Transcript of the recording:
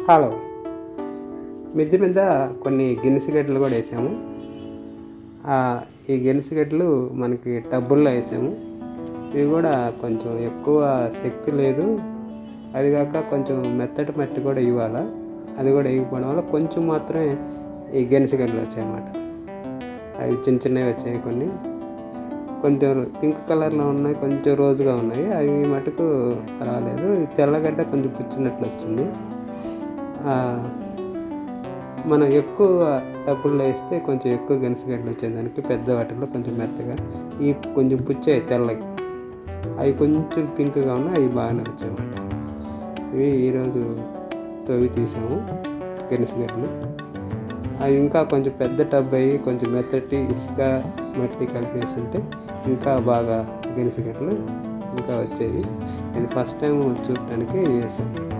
Hello, మిద్దె మీద కొన్ని గెనుసుగడ్డలు కూడా వేసాము. ఈ గెనుసుగడ్డలు మనకి టబ్బుల్లో వేసాము. ఇవి కూడా కొంచెం ఎక్కువ శక్తి లేదు, అది కాక కొంచెం మెత్తటి మట్టి కూడా ఇవ్వాలి. అది కూడా వేయకపోవడం వల్ల కొంచెం మాత్రమే ఈ గెనుసుగడ్డలు వచ్చాయన్నమాట. అవి చిన్న చిన్నవి వచ్చాయి, కొన్ని కొంచెం పింక్ కలర్లో ఉన్నాయి, కొంచెం రోజుగా ఉన్నాయి. అవి మటుకు పర్వాలేదు. ఈ తెల్లగడ్డ కొంచెం పుచ్చినట్లు వచ్చింది. మనం ఎక్కువ టబ్బుల్లో వేస్తే కొంచెం ఎక్కువ గెనుసుగడ్డలు వచ్చేదానికి, పెద్ద వాటిల్లో కొంచెం మెత్తగా, ఈ కొంచెం పుచ్చాయి తెల్లకి, అవి కొంచెం పింక్గా ఉన్నాయి, అవి బాగానే వచ్చాయన్నమాట. ఇవి ఈరోజు తవ్వి తీసాము గెనుసుగడ్డలు. అవి ఇంకా కొంచెం పెద్ద టబ్ అయ్యి కొంచెం మెత్తటి ఇసుక మట్టి కలిపేసి ఉంటే ఇంకా బాగా గెనుసుగడ్డలు ఇంకా వచ్చేది. ఇది ఫస్ట్ టైం చూడటానికి వేసాము.